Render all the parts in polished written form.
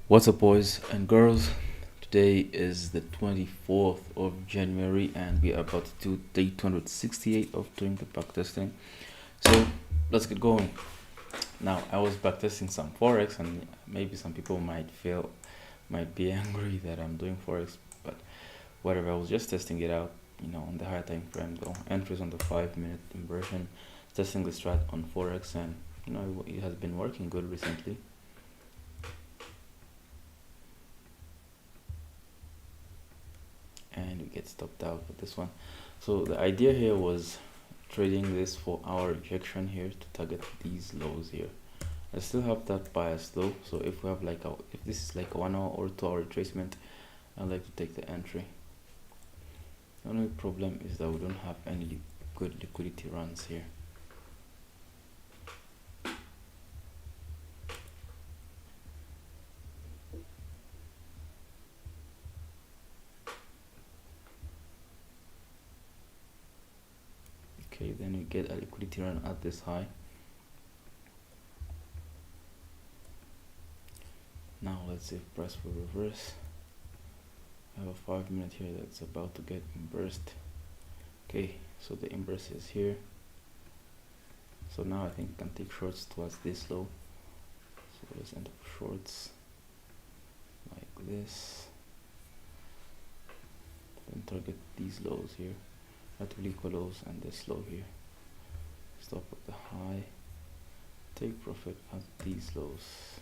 What's up, boys and girls? Today is the 24th of January, and we are about to do day 268 of doing the backtesting. So let's get going. Now, I was backtesting some forex, and maybe some people might be angry that I'm doing forex, but whatever. I was just testing it out, on the higher time frame, though. Entries on the 5-minute inversion, testing the strat on forex, and it has been working good recently. And we get stopped out with this one. So the idea here was trading this for our rejection here to target these lows here. I still have that bias though, so if we have if this is like a 1 hour or 2 hour retracement, I'd like to take the entry. The only problem is that we don't have any good liquidity runs here. Okay, then we get a liquidity run at this high. Now let's see if price will reverse. I have a 5-minute here that's about to get inversed. Okay, so the inverse is here. So now I think I can take shorts towards this low. So let's end up shorts like this. Then target these lows here. That will equal lows and this low here. Stop at the high. Take profit at these lows.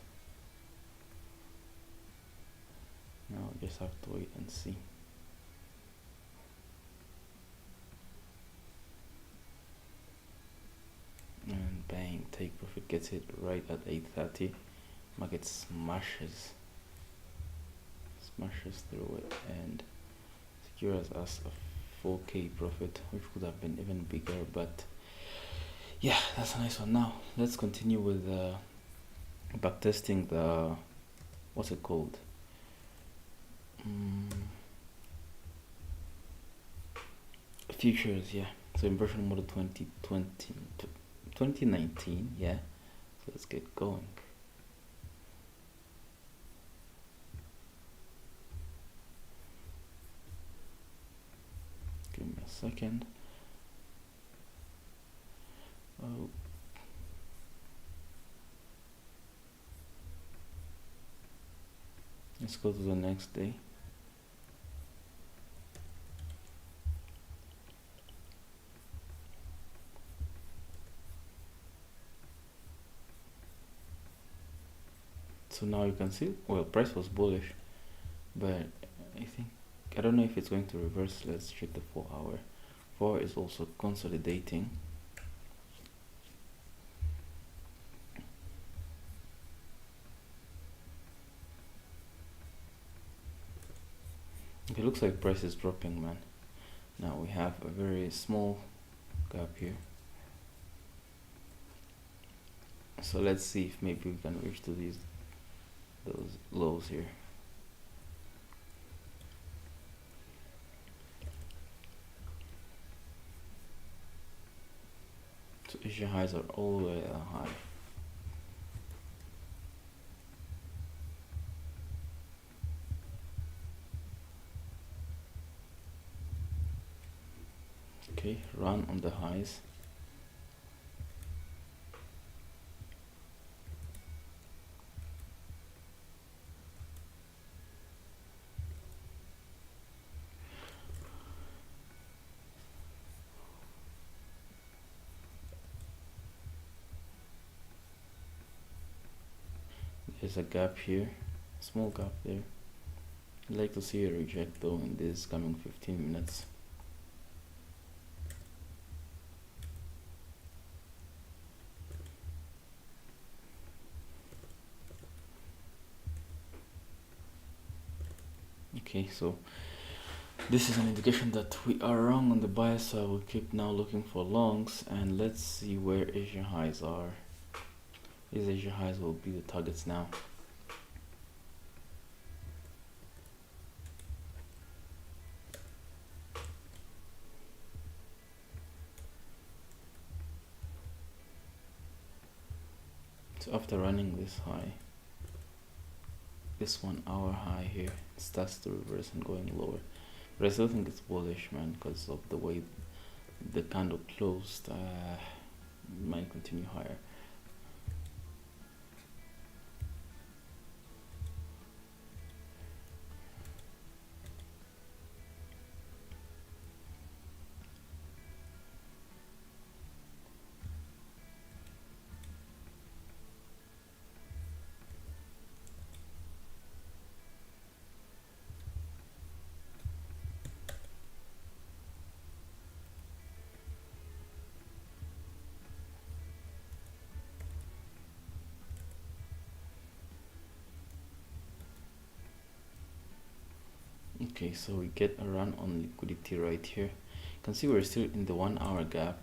Now I just have to wait and see. And bang, take profit gets it right at 8:30. Market smashes through it and secures us a 4k profit, which could have been even bigger, but yeah, that's a nice one. Now let's continue with backtesting the what's it called, futures. Yeah, so inversion model 2020 to 2019. Yeah, so let's get going. Give me a second. Oh, let's go to the next day. So now you can see, well, price was bullish, but I don't know if it's going to reverse. Let's check the 4 hour. 4 is also consolidating. It looks like price is dropping, man. Now we have a very small gap here. So let's see if maybe we can reach to those lows here. So Asia highs are all the way high. Okay, run on the highs. There's a gap here, small gap there. I'd like to see a reject though in this coming 15 minutes. Okay, so this is an indication that we are wrong on the buy, so I will keep now looking for longs, and let's see where Asia highs are. These Asia highs will be the targets now. So after running this high, this 1 hour high here starts to reverse and going lower, but I still think it's bullish, man, because of the way the candle closed. Might continue higher. Okay, so we get a run on liquidity right here. You can see we're still in the 1 hour gap,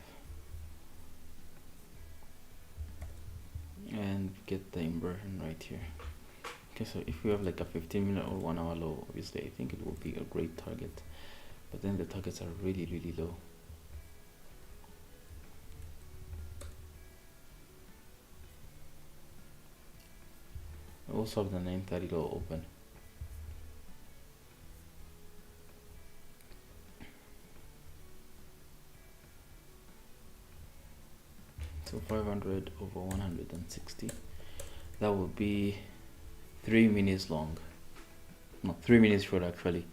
and get the inversion right here. Okay, so if we have like a 15-minute or 1 hour low, obviously I think it will be a great target, but then the targets are really low. I also have the 930 low open. So 500 over 160, that will be 3 minutes long. No, 3 minutes short actually.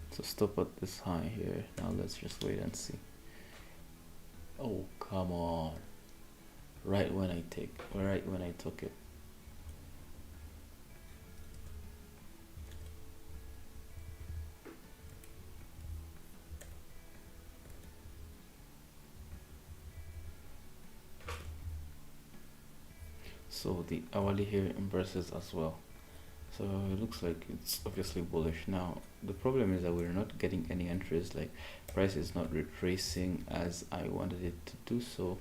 So stop at this high here. Now let's just wait and see. Oh, come on. Right when I took it. So the hourly here inverses as well, so it looks like it's obviously bullish. Now the problem is that we're not getting any entries, like price is not retracing as I wanted it to do. So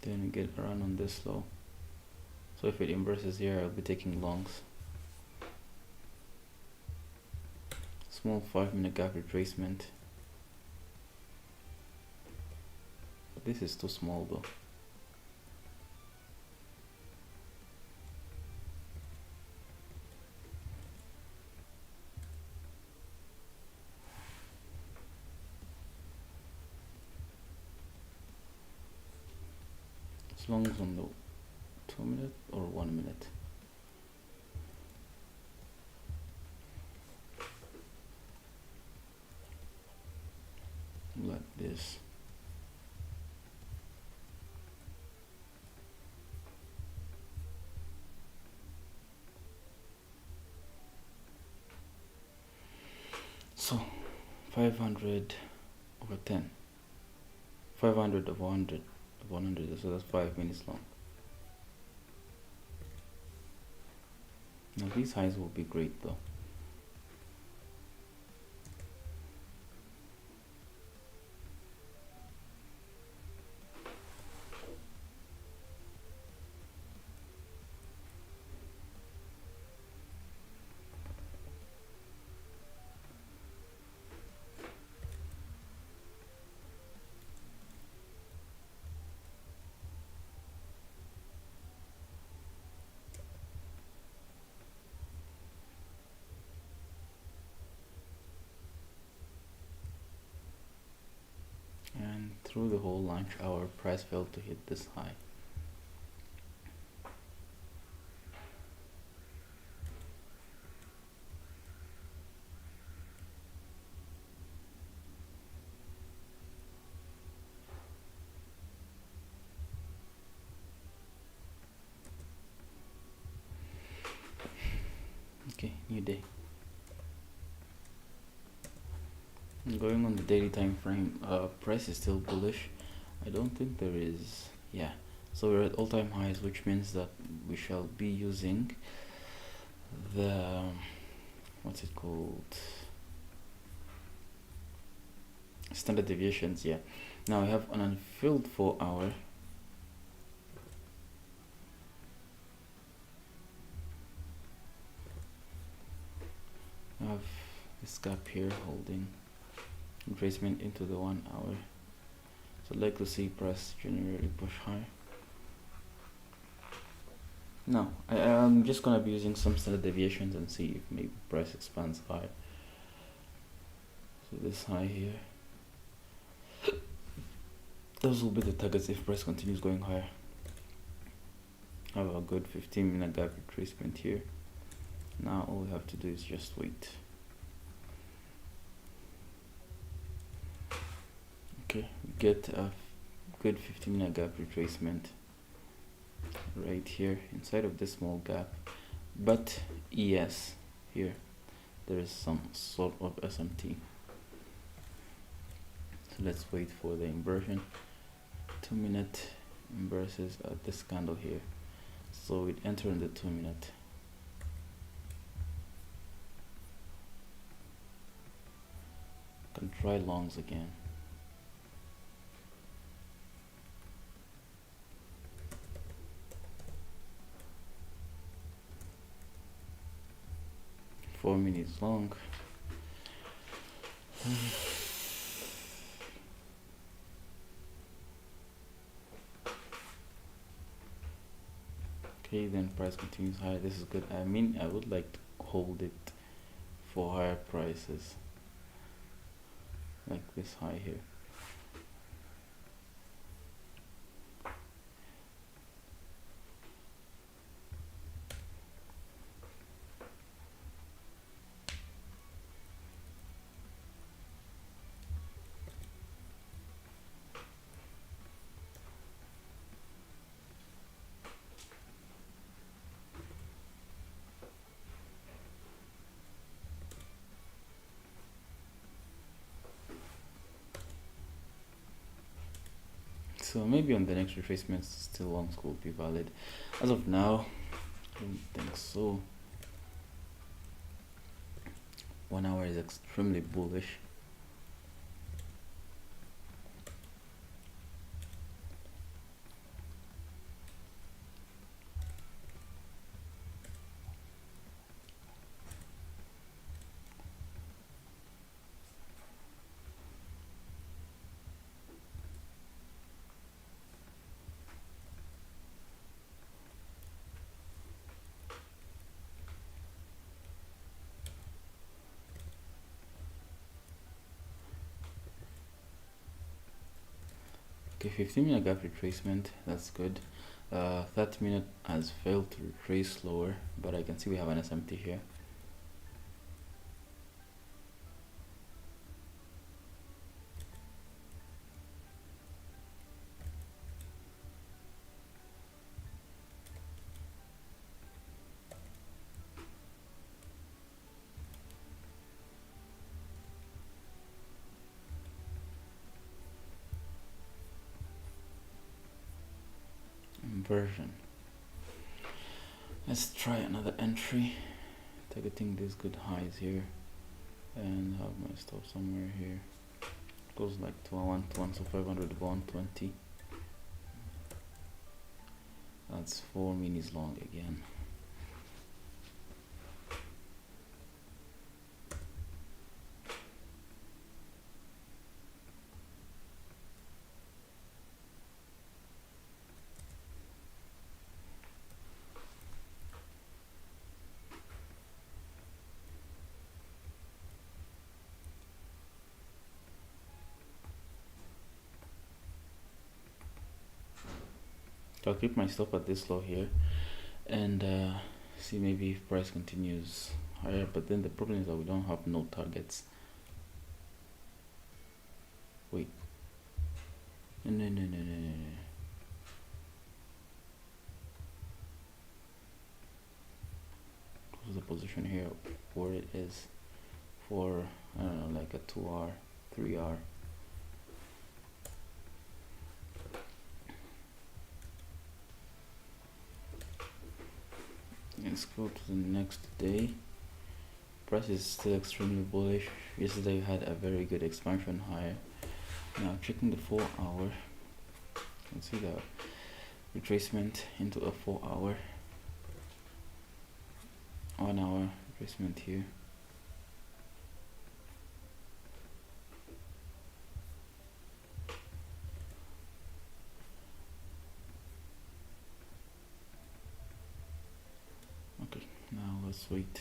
then we get a run on this low, so if it inverses here I'll be taking longs. Small 5-minute gap retracement. This is too small though. As long as on the 2-minute or 1 minute. Like this. So 500 over 10, 500 over 100, so that's 5 minutes long. Now these highs will be great though. And through the whole lunch hour, price failed to hit this high. Okay, new day. Going on the daily time frame, price is still bullish. I don't think there is, yeah, so we're at all-time highs, which means that we shall be using the, what's it called, standard deviations. Yeah, now we have an unfilled 4 hour. I have this gap here holding retracement into the 1 hour. So I'd like to see price generally push higher. Now I'm just gonna be using some standard deviations and see if maybe price expands higher. So this high here, those will be the targets if price continues going higher. Have a good 15-minute gap retracement here. Now all we have to do is just wait. Okay, we get a good 15-minute gap retracement right here inside of this small gap, but yes, here there is some sort of SMT. So let's wait for the inversion. 2-minute inverses at this candle here, so it enter in the 2-minute. Can try longs again. Four minutes long. Okay, then price continues higher. This is good. I mean, I would like to hold it for higher prices, like this high here. So maybe on the next retracement, still longs will be valid. As of now, I don't think so. 1 hour is extremely bullish. Okay, 15-minute gap retracement, that's good. 30-minute has failed to retrace lower, but I can see we have an SMT here. Inversion. Let's try another entry, targeting these good highs here, and have my stop somewhere here. Goes like to a 1-to-1, so 500 to 120. That's 4 minis long again. So I'll keep my stop at this low here and see maybe if price continues higher, but then the problem is that we don't have no targets. Wait, no. Close the position here where it is for, I don't know, like a 2R, 3R. Let's go to the next day. Price is still extremely bullish. Yesterday we had a very good expansion higher. Now checking the 4 hour, you can see the retracement into a 4 hour, 1 hour retracement here. let's wait.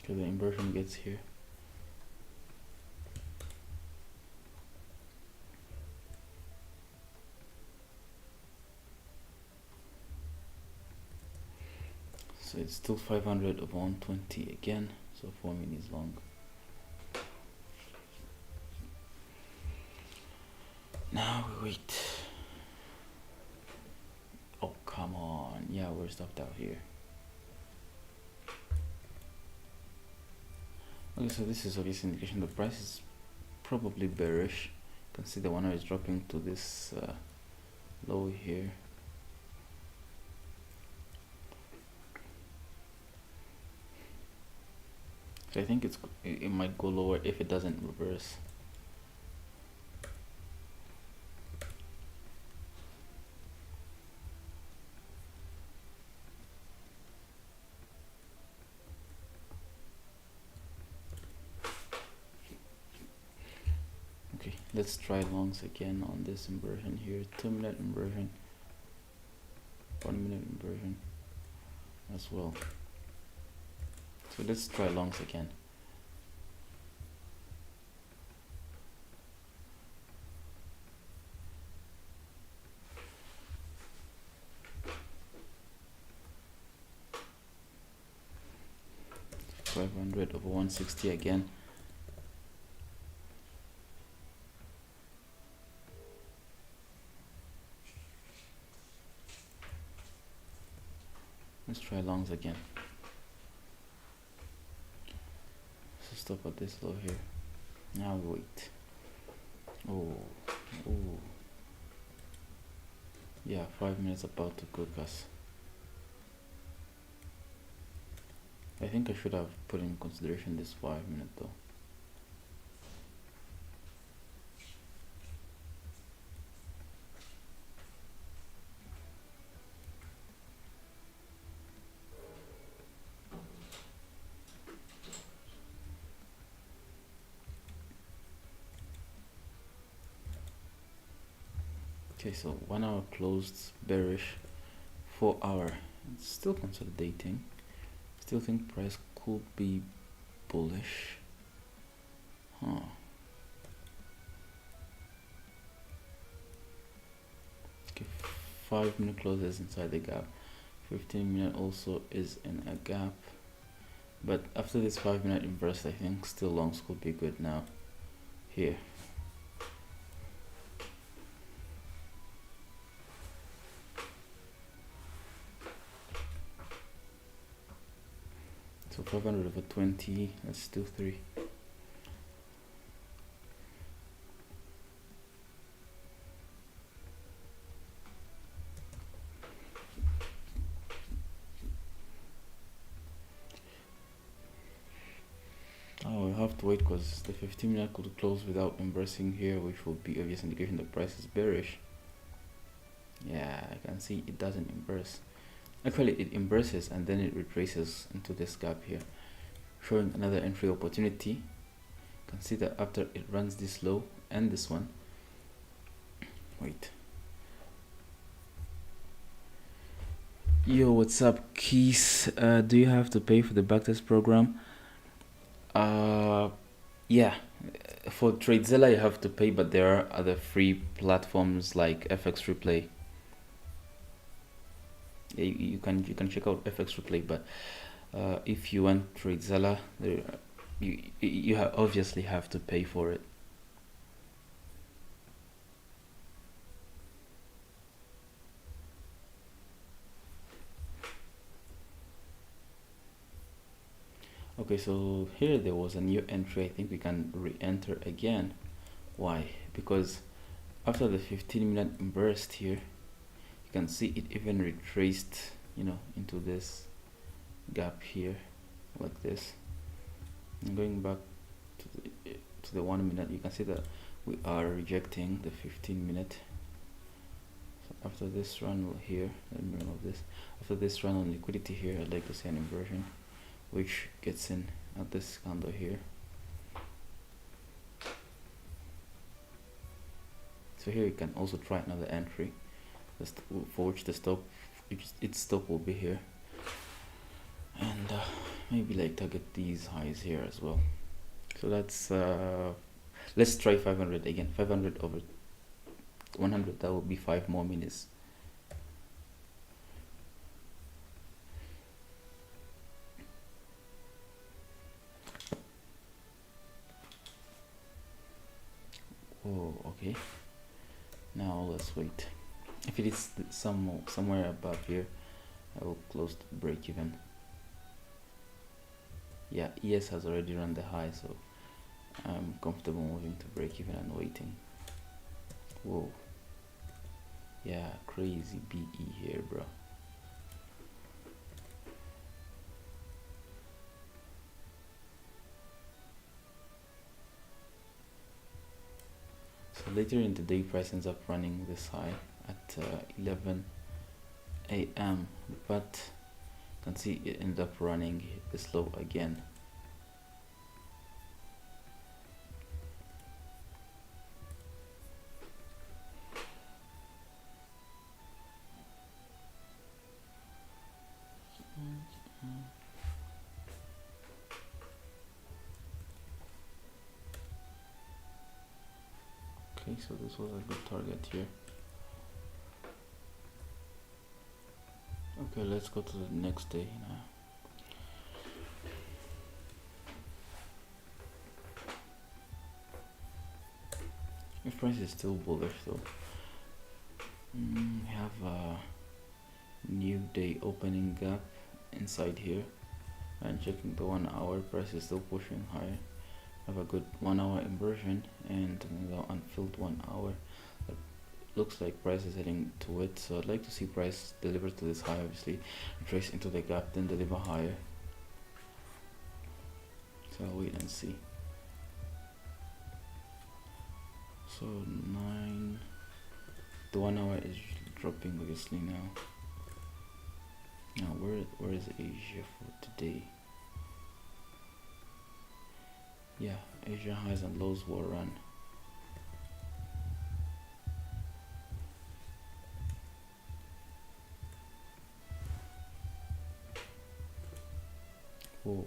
Okay, the inversion gets here. So it's still 500 of 120 again, so 4 minutes long. Now we wait. Oh, come on. Yeah, we're stopped out here. Okay, so this is obviously indication the price is probably bearish. You can see the 1 hour is dropping to this low here. So I think it might go lower if it doesn't reverse. Okay, let's try longs again on this inversion here. 2-minute inversion, 1-minute inversion as well. So let's try longs again. $500 over 160 again. Let's try longs again. So stop at this low here. Now we wait. Oh. Yeah, 5 minutes about to cook us. I think I should have put in consideration this 5 minute though. Okay, so 1 hour closed bearish, 4 hour it's still consolidating. Still think price could be bullish. Okay, 5 minute closes inside the gap. 15 minute also is in a gap. But after this 5 minute inverse, I think still longs could be good now. Here. So 500 over 20, let's do 3. Oh, we have to wait because the 15 minute could close without inversing here, which would be obvious indication the price is bearish. Yeah, I can see it doesn't inverse. Actually, it inverses and then it retraces into this gap here, showing another entry opportunity. You can see that after it runs this low and this one. Wait. Yo, what's up, Keys? Do you have to pay for the backtest program? Yeah. For TradeZilla you have to pay, but there are other free platforms like FX Replay. You can check out FX Replay, but if you want TradeZilla, you obviously have to pay for it. Okay, so here there was a new entry. I think we can re-enter again. Why? Because after the 15 minute inverse here, you can see it even retraced, into this gap here like this. And going back to the 1 minute, you can see that we are rejecting the 15 minute. So after this run here, let me remove this. After this run on liquidity here, I'd like to see an inversion which gets in at this candle here. So here you can also try another entry for which the stop, its stop will be here, and maybe like target these highs here as well. So let's try 500 again. 500 over 100, that will be 5 more minutes. Oh, okay. Now let's wait. If it is somewhere above here, I will close the break even. Yeah, ES has already run the high, so I'm comfortable moving to break even and waiting. Whoa. Yeah, crazy BE here, bro. So later in the day, price ends up running this high at 11 a.m. but you can see it ended up running this low again. Okay, so this was a good target here. Okay, let's go to the next day now. If price is still bullish though, we have a new day opening gap inside here, and checking the 1 hour, price is still pushing higher. Have a good 1 hour inversion and the unfilled 1 hour. That looks like price is heading to it, so I'd like to see price deliver to this high, obviously trace into the gap, then deliver higher. So I'll wait and see. So 9, the 1 hour is dropping obviously now. Now where is Asia for today? Yeah, Asia highs and lows will run. Whoa.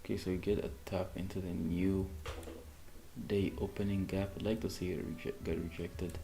Okay, so you get a tap into the new day opening gap. I'd like to see it get rejected.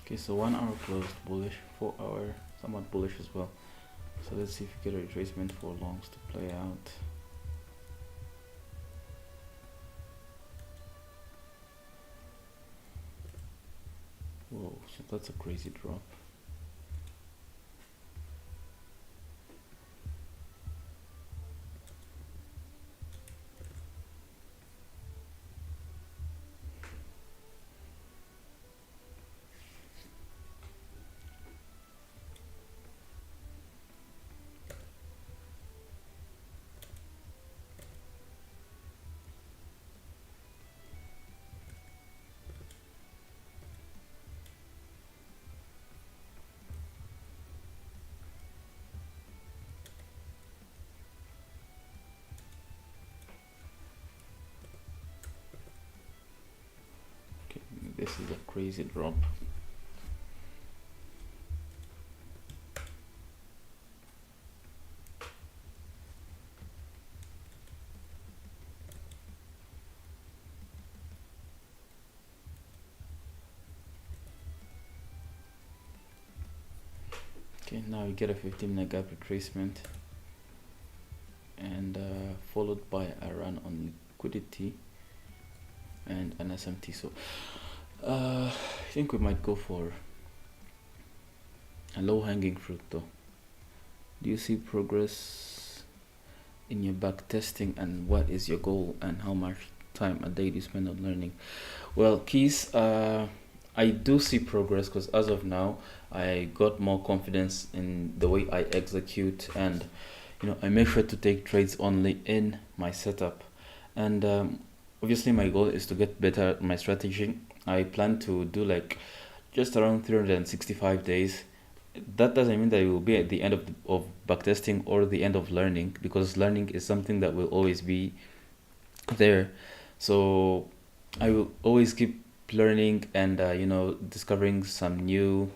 Okay, so 1 hour closed bullish, 4 hour somewhat bullish as well. So let's see if we get a retracement for longs to play out. Whoa, so that's a crazy drop. This is a crazy drop. Okay, now you get a 15-minute gap retracement and followed by a run on liquidity. and an SMT. So I think we might go for a low hanging fruit though. Do you see progress in your back testing, and what is your goal, and how much time a day do you spend on learning? Well, keys, I do see progress because as of now, I got more confidence in the way I execute, and I make sure to take trades only in my setup. And obviously, my goal is to get better at my strategy. I plan to do like just around 365 days. That doesn't mean that it will be at the end of backtesting or the end of learning, because learning is something that will always be there. So I will always keep learning and discovering some new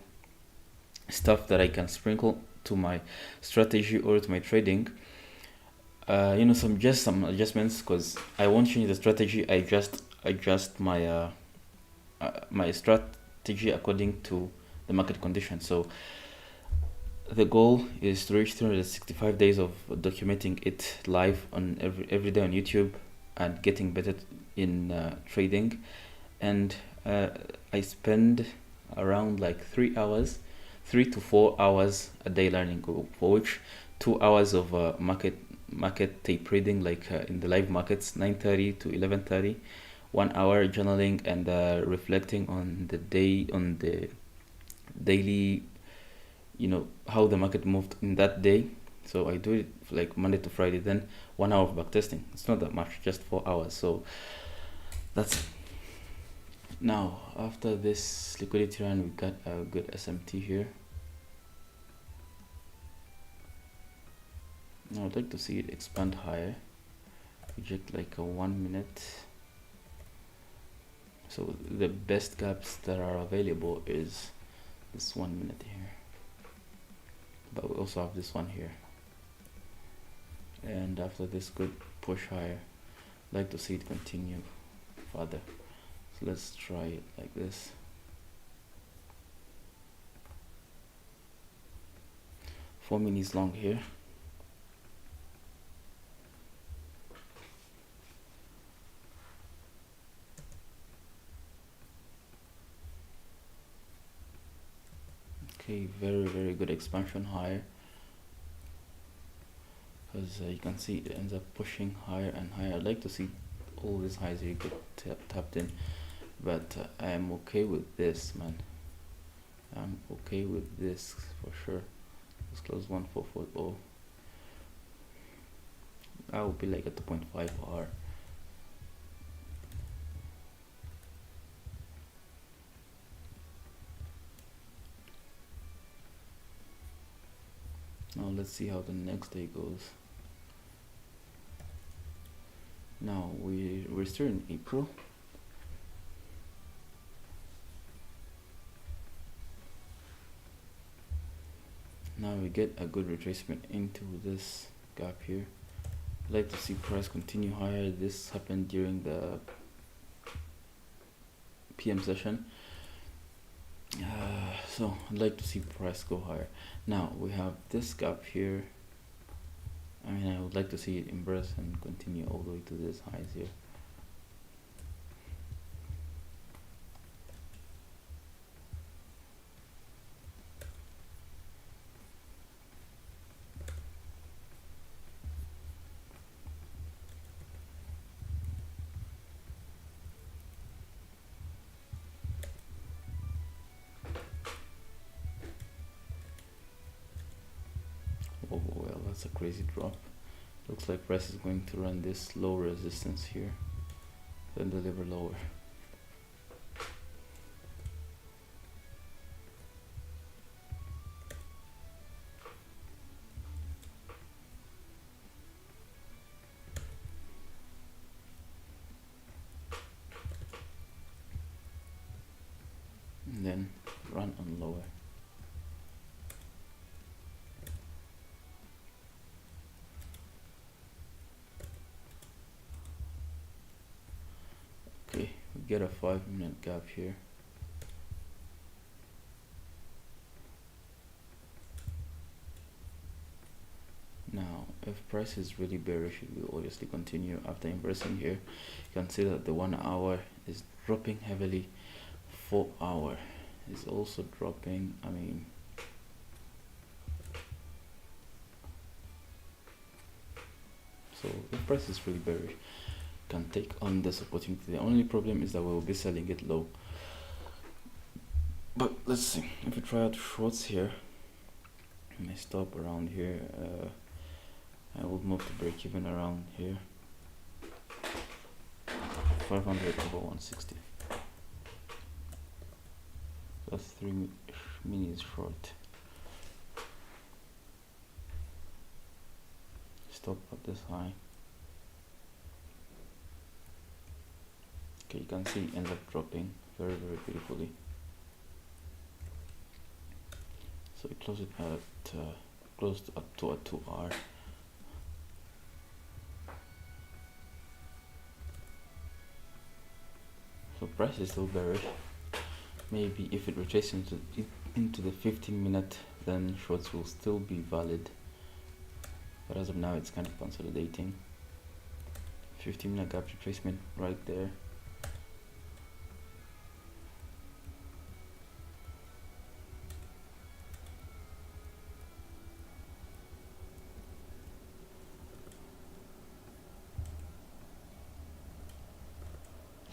stuff that I can sprinkle to my strategy or to my trading. Some adjustments, because I won't change the strategy. I just adjust my strategy according to the market condition. So the goal is to reach 365 days of documenting it live on every day on YouTube, and getting better in trading. And I spend around like 3 hours, 3 to 4 hours a day learning, for which 2 hours of market tape reading, like in the live markets, 9:30 to 11:30. 1 hour journaling and reflecting on the daily, how the market moved in that day. So I do it like Monday to Friday. Then 1 hour of backtesting. It's not that much, just 4 hours. So that's it. Now after this liquidity run, we got a good SMT here. Now I'd like to see it expand higher, reject like a 1 minute. So the best gaps that are available is this 1 minute here, but we also have this one here. And after this good push higher, I'd like to see it continue further. So let's try it like this. Four minis long here. Okay, very good expansion higher, because you can see it ends up pushing higher and higher. I'd like to see all these highs here get tapped in, but I am okay with this, man. I'm okay with this for sure. Let's close 1440. I will be like at 2.5 R. Now let's see how the next day goes. Now we're still in April. Now we get a good retracement into this gap here. I'd like to see price continue higher. This happened during the PM session. So I'd like to see price go higher. Now we have this gap here. I would like to see it inverse and continue all the way to this highs here. Oh well, that's a crazy drop. Looks like price is going to run this low resistance here, then deliver lower. And then run on lower. Okay, we get a 5-minute gap here. Now if if price is really bearish, it will obviously continue. After inversing here, you can see that the 1 hour is dropping heavily. 4 hour is also dropping. I mean, so if price is really bearish, can take on this opportunity. The only problem is that we will be selling it low. But let's see. If we try out shorts here, I may stop around here. I will move to break even around here. 500 over 160. That's 3 minis short. Stop at this high. Okay, you can see it ends up dropping very beautifully. So we close it at closed up to a 2R. So price is still bearish. Maybe if it retraces into the 15-minute, then shorts will still be valid. But as of now, it's kind of consolidating. 15-minute gap retracement right there.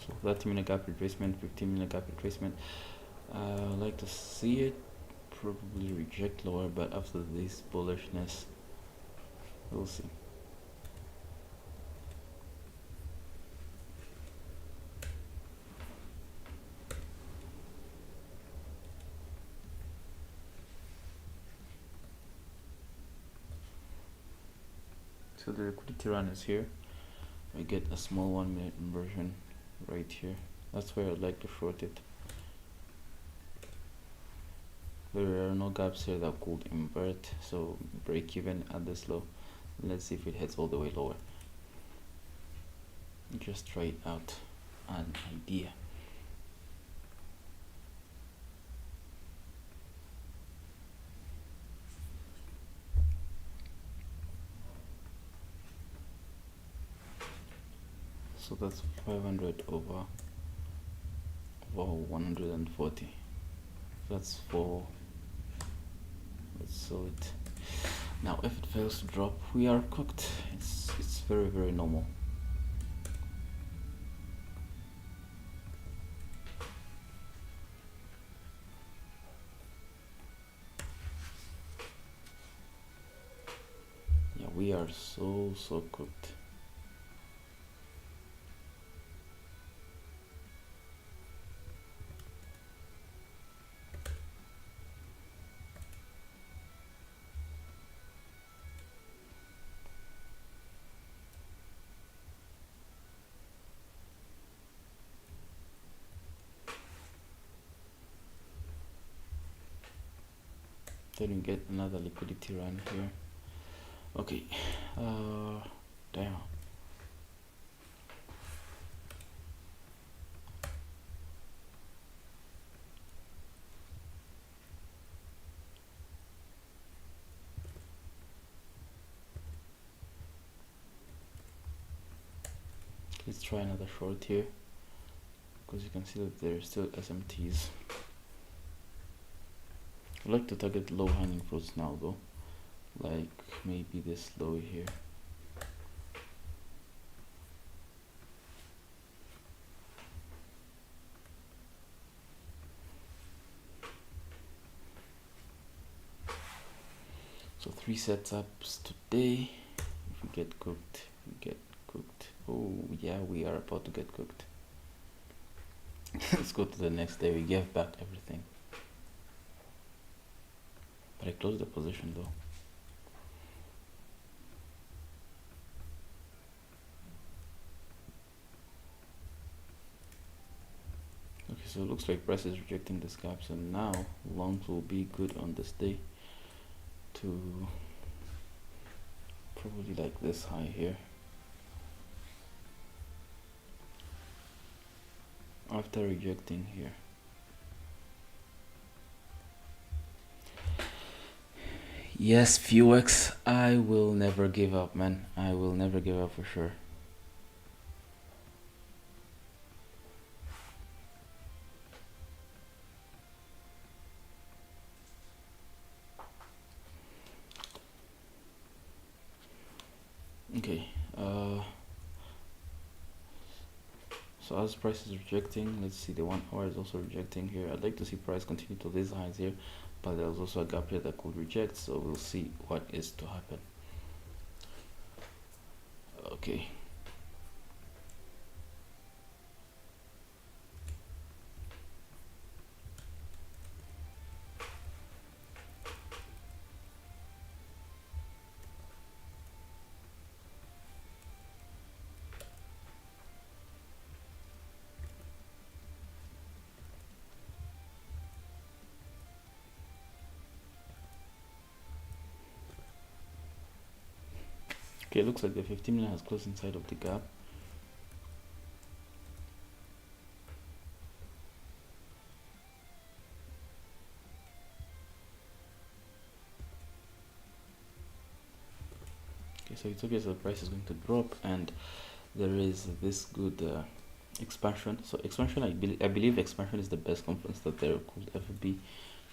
So 30-minute gap retracement, 15-minute gap retracement. I like to see it probably reject lower, but after this bullishness, we'll see. So the liquidity run is here. I get a small 1-minute inversion right here. That's where I'd like to short it. There are no gaps here that could invert, so break even at this low. Let's see if it heads all the way lower. Just try it out, an idea. So that's 500 over 140. That's 4. Let's sell it. Now if it fails to drop, we are cooked. It's very normal. Yeah, we are so cooked. Then we get another liquidity run here. Okay, damn. Let's try another short here, because you can see that there are still SMTs. I like to target low hanging fruits now though, like maybe this low here. So 3 setups today. If we get cooked, we get cooked. Oh yeah, we are about to get cooked. Let's go to the next day. We gave back everything. But I closed the position though. Okay, so it looks like price is rejecting this gap, so now longs will be good on this day to probably like this high here. After rejecting here. Yes, Fuex, I will never give up, man. I will never give up for sure. Okay, so as price is rejecting, let's see, the 1 hour is also rejecting here. I'd like to see price continue to these highs here, but there's also a gap here that could reject, so we'll see what is to happen. Okay. Okay, looks like the 15 minute has closed inside of the gap. Okay, so it's obvious the price is going to drop, and there is this good expansion. So expansion, I believe expansion is the best conference that there could ever be.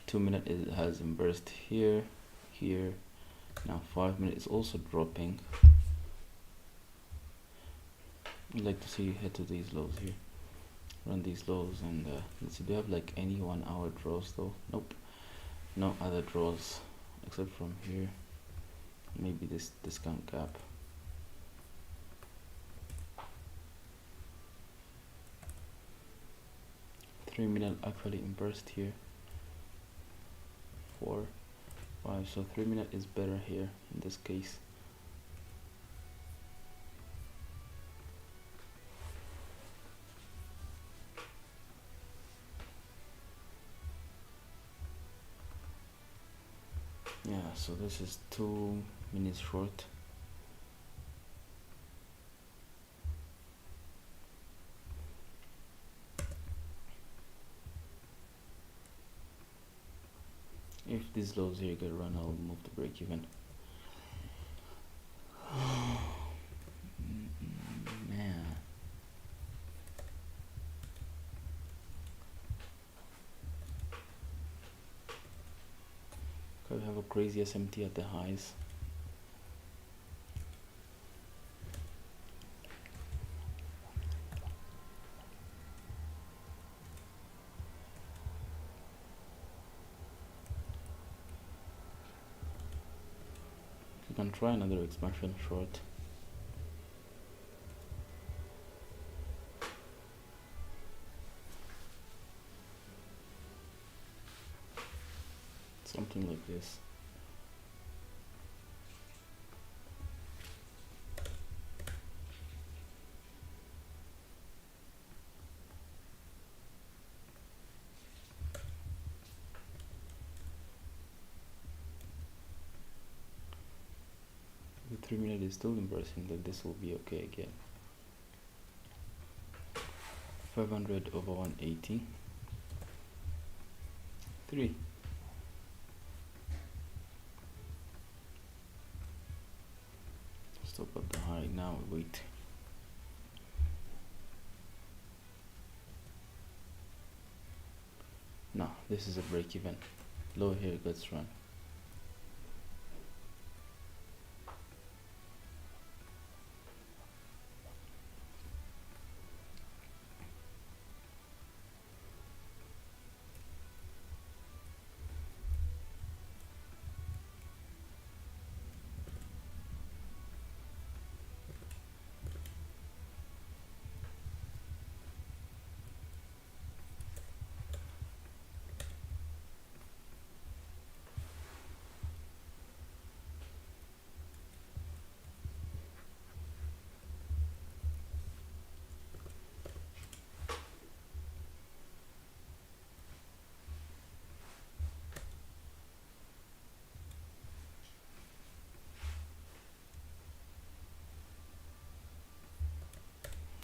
2 minute it has burst here, here. Now 5 minute is also dropping. I'd like to see you head to these lows here, run these lows, and let's see, do you have like any 1 hour draws though? Nope, no other draws except from here, maybe this discount gap. Three-minute actually burst here, 4, 5, so 3 minute is better here in this case. Yeah, so this is 2 minutes short. If these lows here get run, I'll move the break even. Man, could have a crazy SMT at the highs. You can try another expansion short. Something like this. The 3 minute is still inversing, then this will be okay again. 500 over 180. 3. Stop at the high now, wait. No, this is a break even. Low here gets run.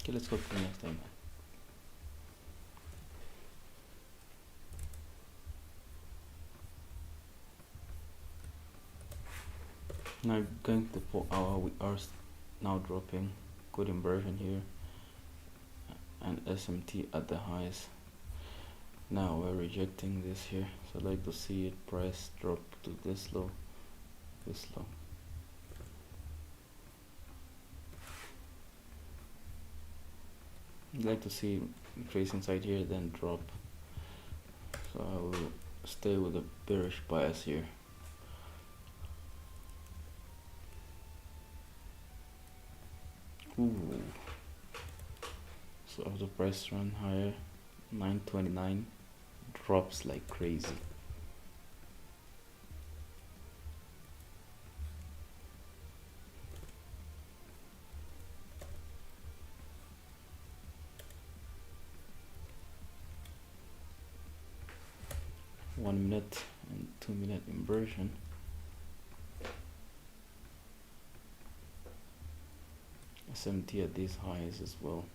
Okay, let's go to the next time. Now going to the 4 hour, we are now dropping. Good inversion here, and SMT at the highs. Now we're rejecting this here, so I'd like to see it price drop to this low, this low. I'd like to see trace inside here, then drop. So I will stay with a bearish bias here. Ooh. So after price run higher, 929, drops like crazy. One minute and 2 minute inversion. SMT at these highs as well.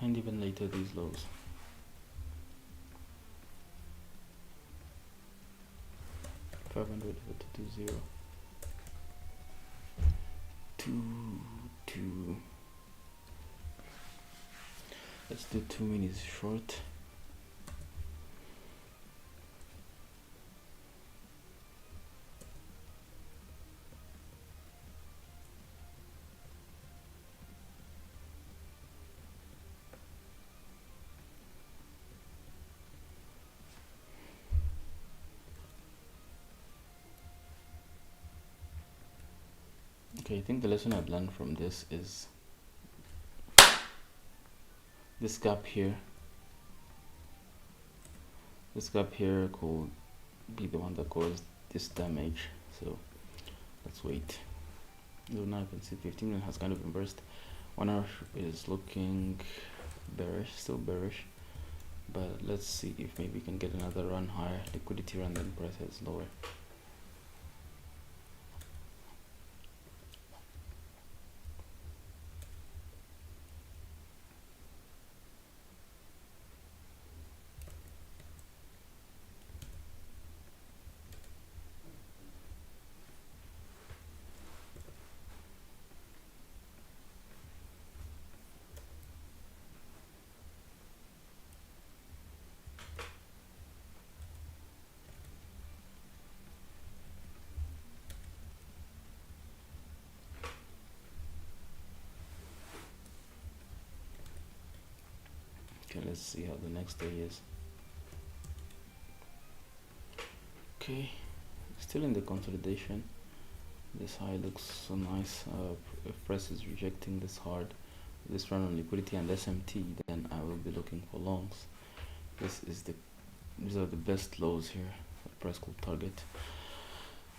And even later these lows. $500 to 20. 2. Let's do 2 minutes short. Okay, I think the lesson I've learned from this is this gap here. This gap here could be the one that caused this damage. So let's wait. So now you can see 15 minute has kind of inversed. 1 hour is looking bearish, still bearish. But let's see if maybe we can get another run higher, liquidity run, then price heads lower. Okay, let's see how the next day is. Okay, still in the consolidation. This high looks so nice. If price is rejecting this hard, this run on liquidity and SMT, then I will be looking for longs. These are the best lows here that price could target.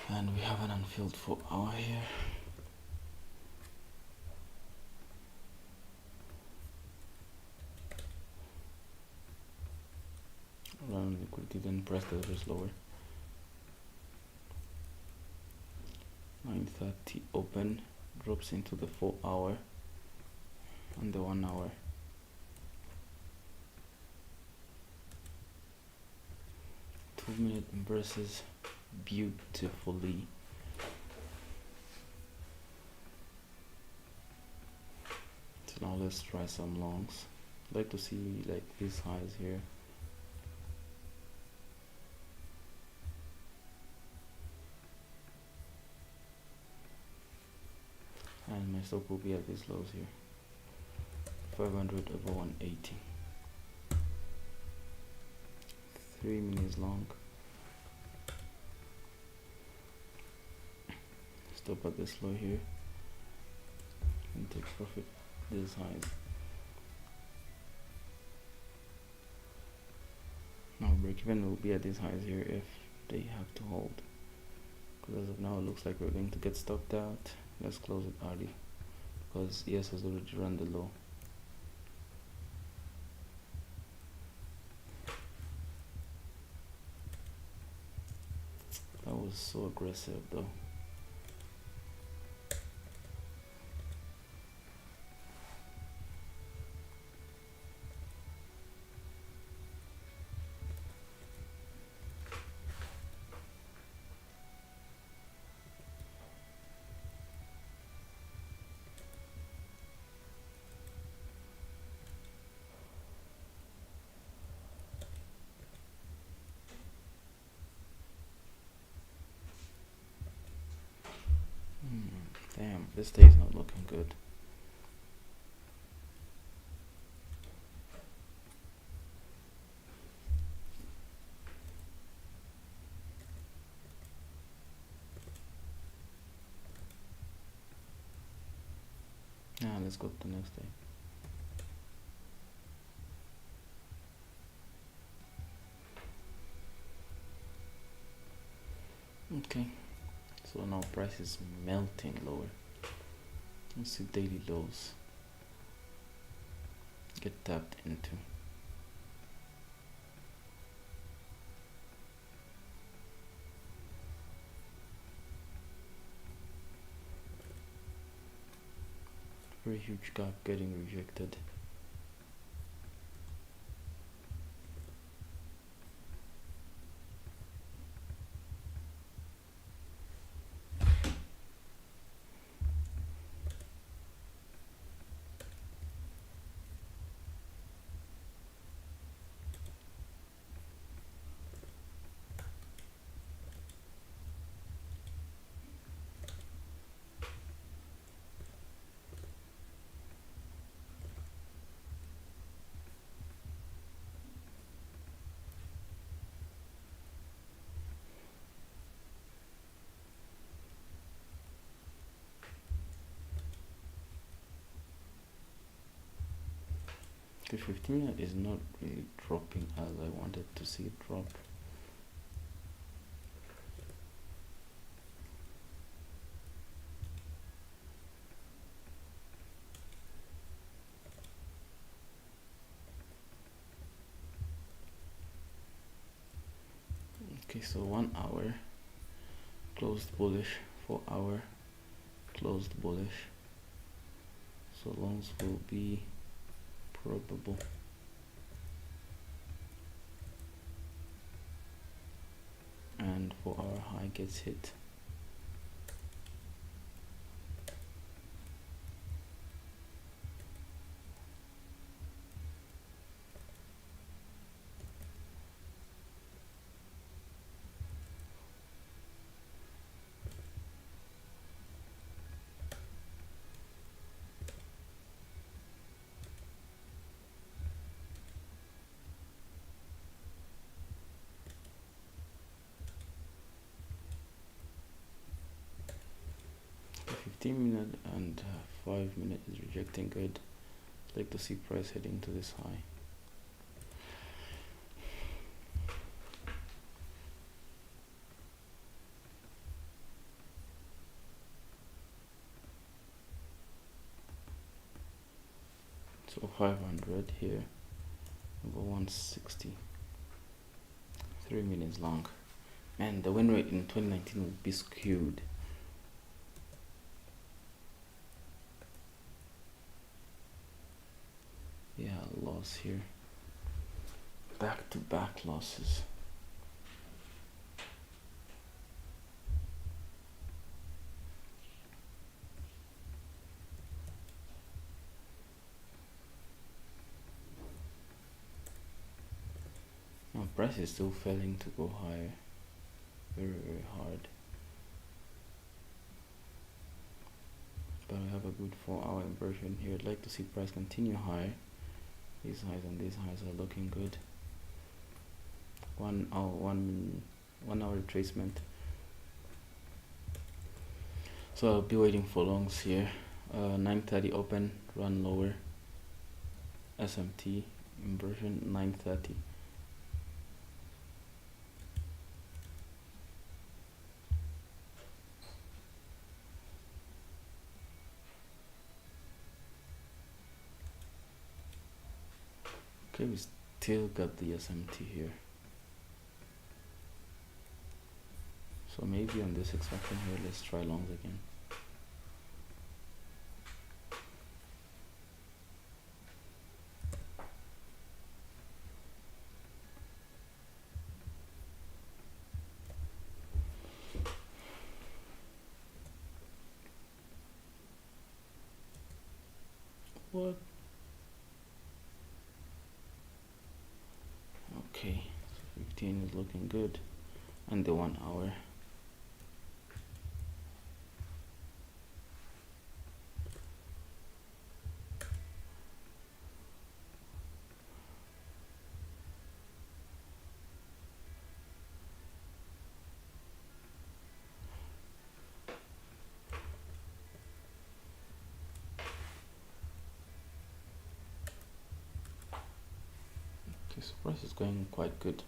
And we have an unfilled 4 hour here. Around liquidity, then price delivers lower. 9:30 open, drops into the 4 hour and the 1 hour. Two-minute inverses beautifully. So now let's try some longs. I'd like to see like these highs here. And my stop will be at these lows here. 500 over 180. 3 minutes long. Stop at this low here and take profit these highs. Now break even will be at these highs here if they have to hold. Because as of now it looks like we're going to get stopped out. Let's close it early because ES has already run the low. was so aggressive though. Damn, this day is not looking good. Let's go to the next day. Okay, so now price is melting lower. Let's see daily lows get tapped into. Very huge gap getting rejected. The 15 is not really dropping as I wanted to see it drop. Okay, so 1 hour closed bullish, 4 hour closed bullish, so longs will be probable. And 4 hour high gets hit. The 15-minute and 5-minute is rejecting good. I'd like to see price heading to this high. So 500 here, over 160. 3 minutes long. Man, the win rate in 2019 will be skewed. Yeah, loss here. Back to back losses. Now price is still failing to go higher. Very hard. But I have a good 4-hour inversion here. I'd like to see price continue higher. These highs and these highs are looking good. 1 hour retracement. So I'll be waiting for longs here. 9:30 open, run lower. SMT inversion 9:30. Okay, we still got the SMT here. So maybe on this extraction here, let's try longs again. What? Okay, so 15 is looking good, and the 1 hour. Okay, so price is going quite good.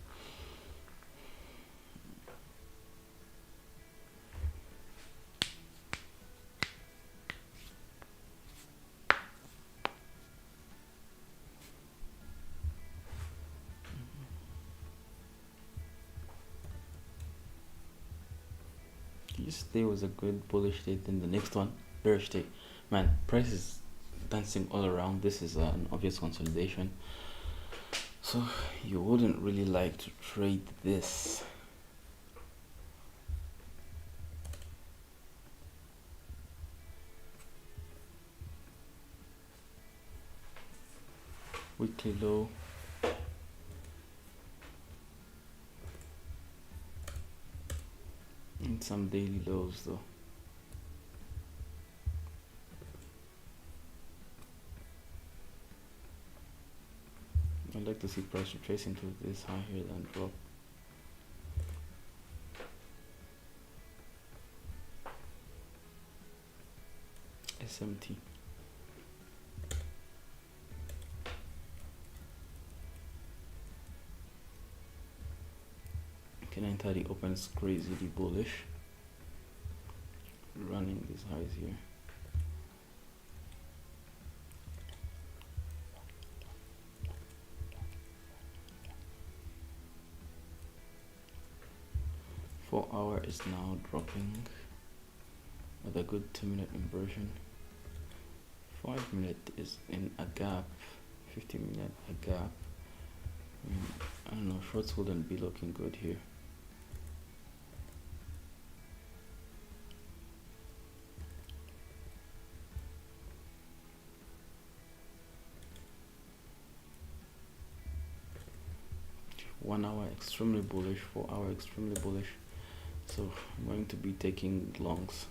This day was a good bullish day, then the next one, bearish day. Man, price is dancing all around. This is an obvious consolidation. So you wouldn't really like to trade this. Weekly low. And some daily lows though. I'd like to see price retrace into this high here and drop. SMT. Okay, 930 opens crazily bullish. Running these highs here. Hour is now dropping with a good 2-minute inversion. 5-minute is in a gap. 15-minute a gap. I don't know, shorts wouldn't be looking good here. One hour extremely bullish, 4 hour extremely bullish. So I'm going to be taking longs.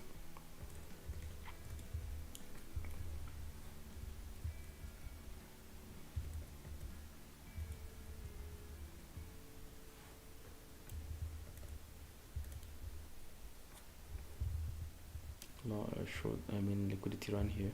Short, liquidity run here.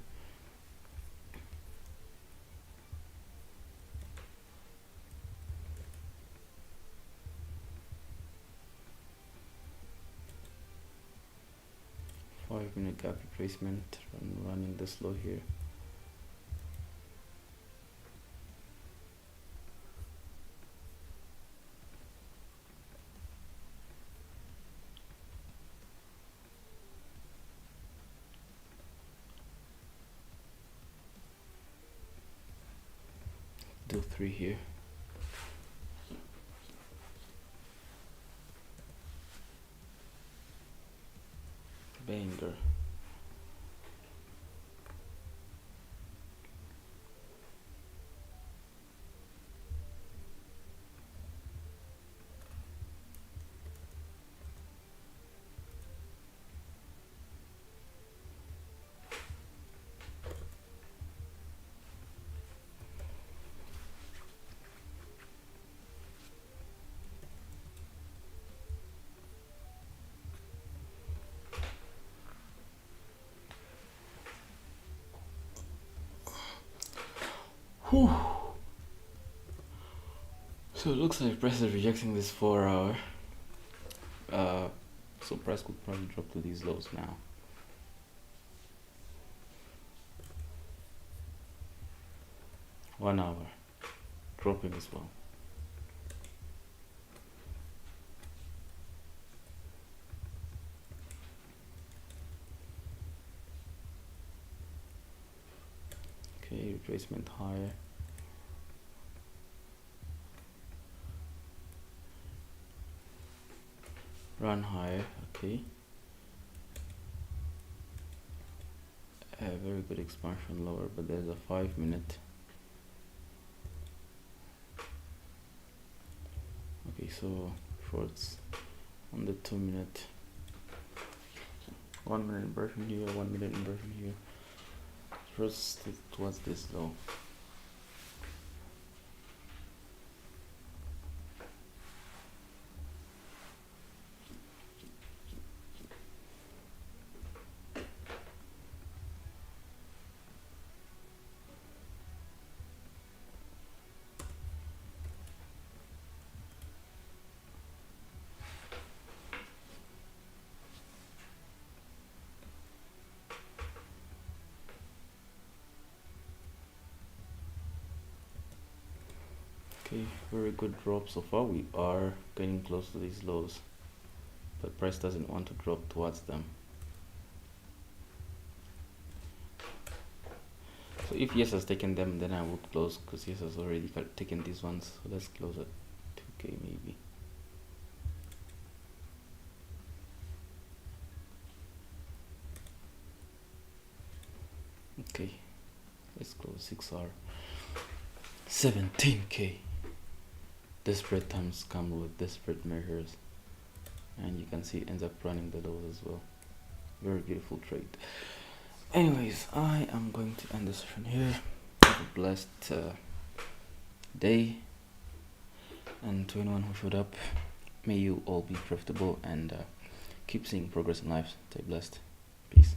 Five-minute gap retracement, running this low here. Do 3 here. Banger. Whew. So it looks like price is rejecting this 4 hour. So price could probably drop to these lows now. One hour dropping as well. retracement higher, run higher. Okay, a very good expansion lower, but there's a 5-minute. Okay, so shorts on the 2-minute, 1-minute inversion here, 1-minute inversion here. Shorts towards this low. Okay, very good drop so far. We are getting close to these lows, but price doesn't want to drop towards them. So if yes has taken them, then I would close, because yes has already taken these ones. So let's close at 2k maybe. Okay, let's close 6R, 17k. Desperate times come with desperate measures, and you can see it ends up running the lows as well. Very beautiful trade. Anyways, I am going to end the session here. Have a blessed day, and to anyone who showed up, may you all be profitable and keep seeing progress in life. Stay blessed. Peace.